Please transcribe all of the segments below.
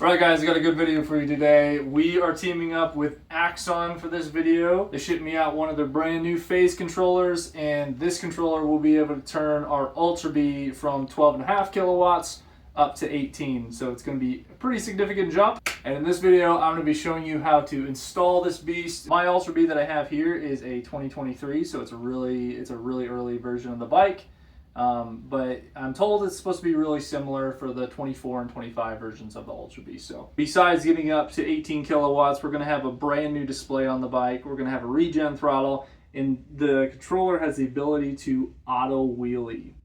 Alright guys, I got a good video for you today. We are teaming up with Axon for this video. They shipped me out one of their brand new phase controllers, and this controller will be able to turn our Ultra Bee from 12.5 kilowatts up to 18. So it's going to be a pretty significant jump. And in this video, I'm going to be showing you how to install this beast. My Ultra Bee that I have here is a 2023, so it's a really early version of the bike. But I'm told it's supposed to be really similar for the 24 and 25 versions of the Ultra Bee. So besides getting up to 18 kilowatts, we're going to have a brand new display on the bike. We're going to have a regen throttle, and the controller has the ability to auto wheelie.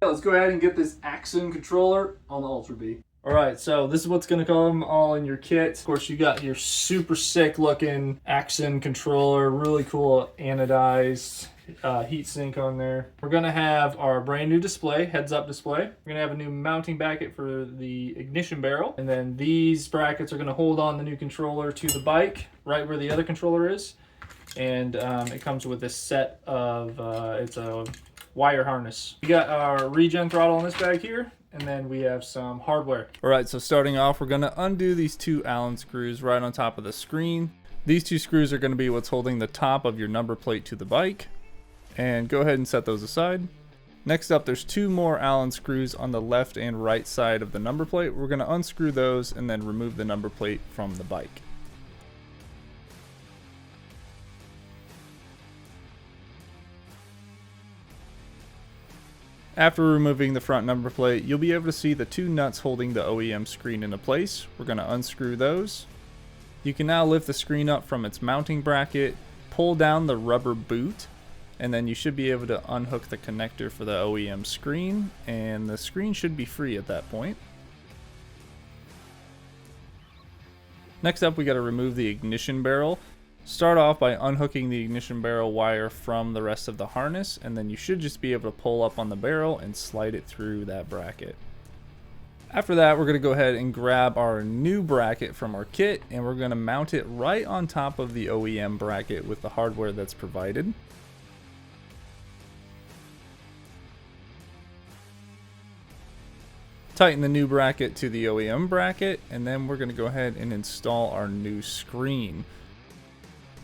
Let's go ahead and get this Axon controller on the Ultra Bee. Alright, so this is what's going to come all in your kit. Of course, you got your super sick looking Axon controller, really cool anodized heatsink on there. We're going to have our brand new display, heads up display. We're going to have a new mounting bracket for the ignition barrel. And then these brackets are going to hold on the new controller to the bike, right where the other controller is. And it comes with this set of, it's a wire harness. We got our regen throttle in this bag here, and then we have some hardware. All right, so starting off, we're gonna undo these two Allen screws right on top of the screen. These two screws are gonna be what's holding the top of your number plate to the bike. And go ahead and set those aside. Next up, there's two more Allen screws on the left and right side of the number plate. We're gonna unscrew those and then remove the number plate from the bike. After removing the front number plate, you'll be able to see the two nuts holding the OEM screen into place. We're going to unscrew those. You can now lift the screen up from its mounting bracket, pull down the rubber boot, and then you should be able to unhook the connector for the OEM screen, and the screen should be free at that point. Next up, we got to remove the ignition barrel. Start off by unhooking the ignition barrel wire from the rest of the harness, and then you should just be able to pull up on the barrel and slide it through that bracket. After that, we're going to go ahead and grab our new bracket from our kit, and we're going to mount it right on top of the OEM bracket with the hardware that's provided. Tighten the new bracket to the OEM bracket, and then we're going to go ahead and install our new screen.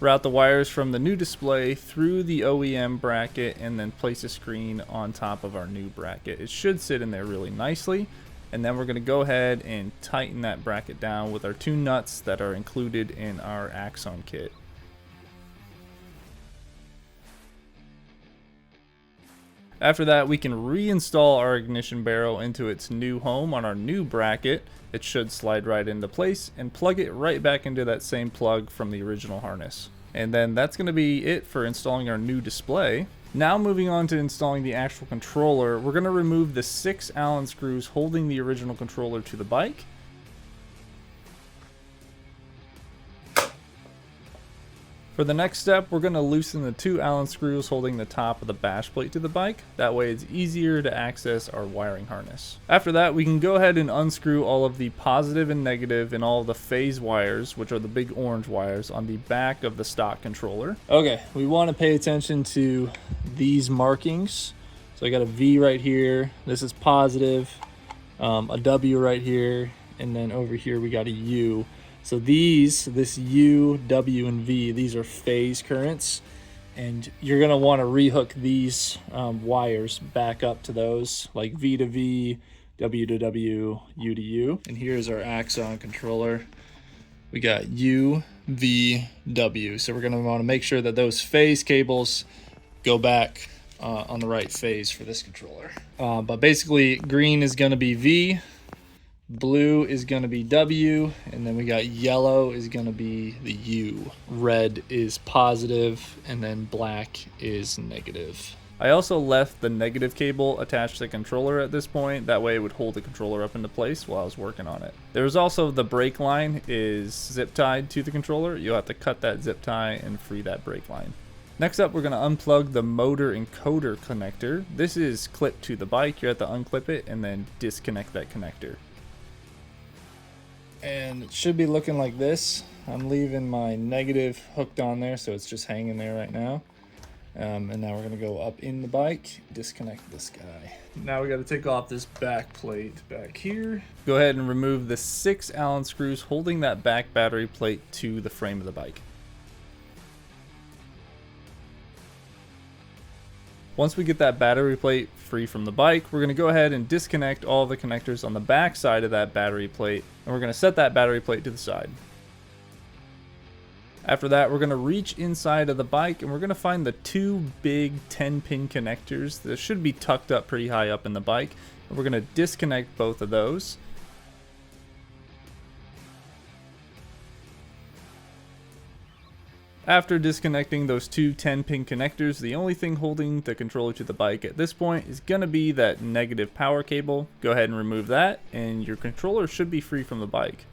Route the wires from the new display through the OEM bracket and then place a screen on top of our new bracket. It should sit in there really nicely. And then we're going to go ahead and tighten that bracket down with our two nuts that are included in our Axon kit. After that, we can reinstall our ignition barrel into its new home on our new bracket. It should slide right into place, and plug it right back into that same plug from the original harness. And then that's going to be it for installing our new display. Now moving on to installing the actual controller, we're going to remove the 6 Allen screws holding the original controller to the bike. For the next step, we're going to loosen the 2 Allen screws holding the top of the bash plate to the bike. That way it's easier to access our wiring harness. After that, we can go ahead and unscrew all of the positive and negative and all of the phase wires, which are the big orange wires, on the back of the stock controller. Okay, we want to pay attention to these markings. So I got a V right here. This is positive, a W right here, and then over here we got a U. So this U, W, and V, these are phase currents, and you're going to want to rehook these wires back up to those, like V to V, W to W, U to U. And here's our Axon controller. We got U, V, W. So we're going to want to make sure that those phase cables go back on the right phase for this controller. But basically, green is going to be V. Blue is going to be W, and then we got yellow is going to be the U. Red is positive, and then black is negative. I also left the negative cable attached to the controller at this point. That way it would hold the controller up into place while I was working on it. There's also the brake line is zip tied to the controller. You'll have to cut that zip tie and free that brake line. Next up, we're going to unplug the motor encoder connector. This is clipped to the bike. You have to unclip it and then disconnect that connector. And it should be looking like this. I'm leaving my negative hooked on there, so it's just hanging there right now. And now we're gonna go up in the bike, disconnect this guy. Now we gotta take off this back plate back here. Go ahead and remove the 6 Allen screws holding that back battery plate to the frame of the bike. Once we get that battery plate free from the bike, we're gonna go ahead and disconnect all the connectors on the back side of that battery plate, and we're gonna set that battery plate to the side. After that, we're going to reach inside of the bike and we're going to find the 2 big 10-pin connectors that should be tucked up pretty high up in the bike. And we're going to disconnect both of those. After disconnecting those 2 10-pin connectors, the only thing holding the controller to the bike at this point is going to be that negative power cable. Go ahead and remove that and your controller should be free from the bike.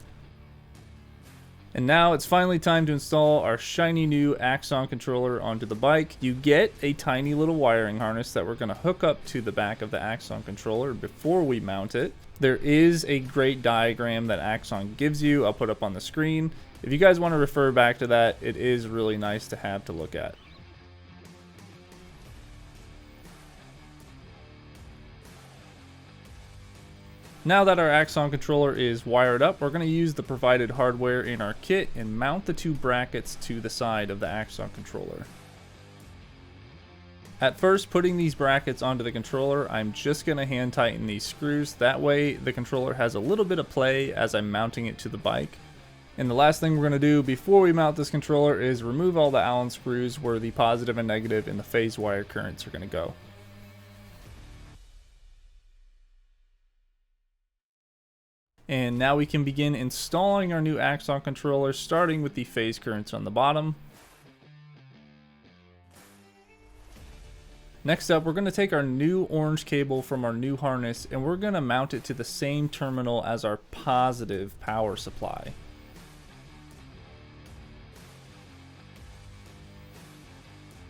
And now it's finally time to install our shiny new Axon controller onto the bike. You get a tiny little wiring harness that we're going to hook up to the back of the Axon controller before we mount it. There is a great diagram that Axon gives you. I'll put up on the screen. If you guys want to refer back to that, it is really nice to have to look at. Now that our Axon controller is wired up, we're going to use the provided hardware in our kit and mount the 2 brackets to the side of the Axon controller. At first, putting these brackets onto the controller, I'm just going to hand tighten these screws. That way the controller has a little bit of play as I'm mounting it to the bike. And the last thing we're going to do before we mount this controller is remove all the Allen screws where the positive and negative in the phase wire currents are going to go. And now we can begin installing our new Axon controller, starting with the phase currents on the bottom. Next up, we're going to take our new orange cable from our new harness and we're going to mount it to the same terminal as our positive power supply.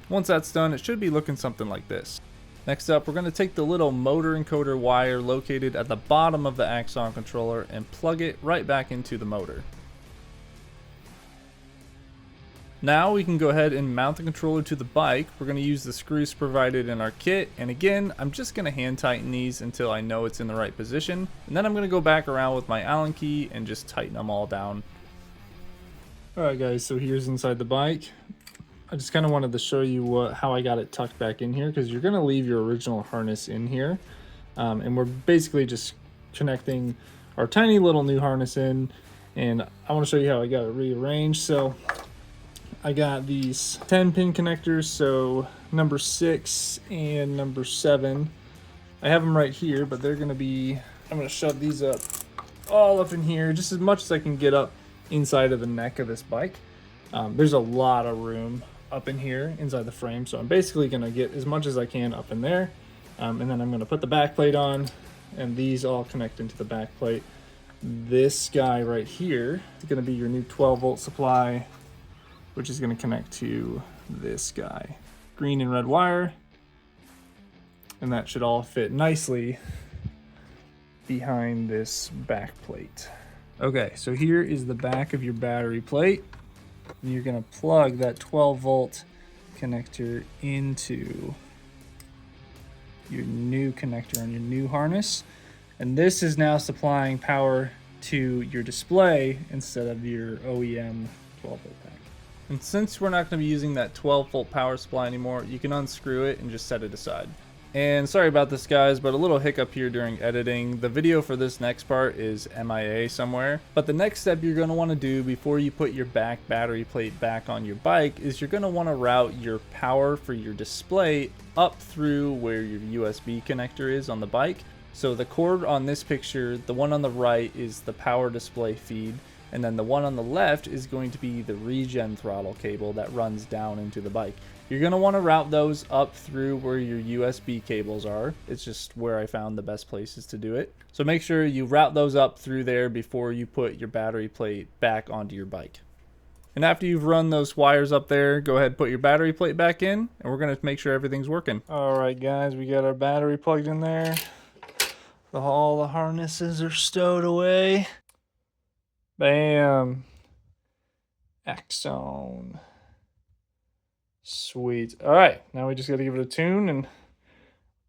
Once that's done, it should be looking something like this. Next up, we're going to take the little motor encoder wire located at the bottom of the Axon controller and plug it right back into the motor. Now we can go ahead and mount the controller to the bike. We're going to use the screws provided in our kit, and again, I'm just going to hand tighten these until I know it's in the right position, and then I'm going to go back around with my Allen key and just tighten them all down. Alright guys, so here's inside the bike. I just kind of wanted to show you how I got it tucked back in here, because you're going to leave your original harness in here. And we're basically just connecting our tiny little new harness in, and I want to show you how I got it rearranged. So I got these 10-pin connectors, so number 6 and number 7. I have them right here, but they're going to be, I'm going to shove these up all up in here, just as much as I can get up inside of the neck of this bike. There's a lot of room up in here inside the frame, so I'm basically going to get as much as I can up in there, and then I'm going to put the back plate on, and these all connect into the back plate. This guy right here is going to be your new 12-volt supply, which is going to connect to this guy. Green and red wire, and that should all fit nicely behind this back plate. Okay, so here is the back of your battery plate. And you're going to plug that 12-volt connector into your new connector on your new harness. And this is now supplying power to your display instead of your OEM 12-volt pack. And since we're not going to be using that 12-volt power supply anymore, you can unscrew it and just set it aside. And sorry about this guys, but a little hiccup here during editing. The video for this next part is MIA somewhere. But the next step you're going to want to do before you put your back battery plate back on your bike is you're going to want to route your power for your display up through where your USB connector is on the bike. So the cord on this picture, the one on the right is the power display feed, and then the one on the left is going to be the regen throttle cable that runs down into the bike. You're going to want to route those up through where your USB cables are. It's just where I found the best places to do it. So make sure you route those up through there before you put your battery plate back onto your bike. And after you've run those wires up there, go ahead and put your battery plate back in, and we're going to make sure everything's working. Alright guys, we got our battery plugged in there. All the harnesses are stowed away. Bam. Axon. Sweet. All right, now we just got to give it a tune and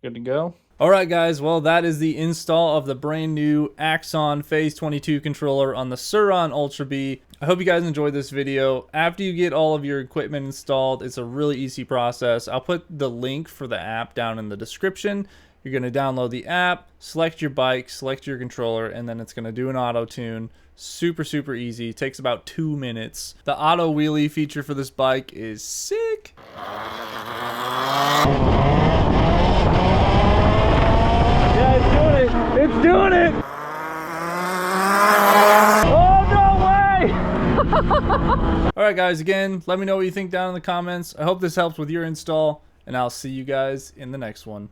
good to go. All right, guys. Well, that is the install of the brand new Axon Phase 22 controller on the Sur-Ron Ultra B. I hope you guys enjoyed this video. After you get all of your equipment installed, it's a really easy process. I'll put the link for the app down in the description. You're going to download the app, select your bike, select your controller, and then it's going to do an auto tune. Super, super easy. It takes about 2 minutes. The auto wheelie feature for this bike is sick. Yeah, it's doing it. It's doing it. Oh, no way. All right, guys, again, let me know what you think down in the comments. I hope this helps with your install, and I'll see you guys in the next one.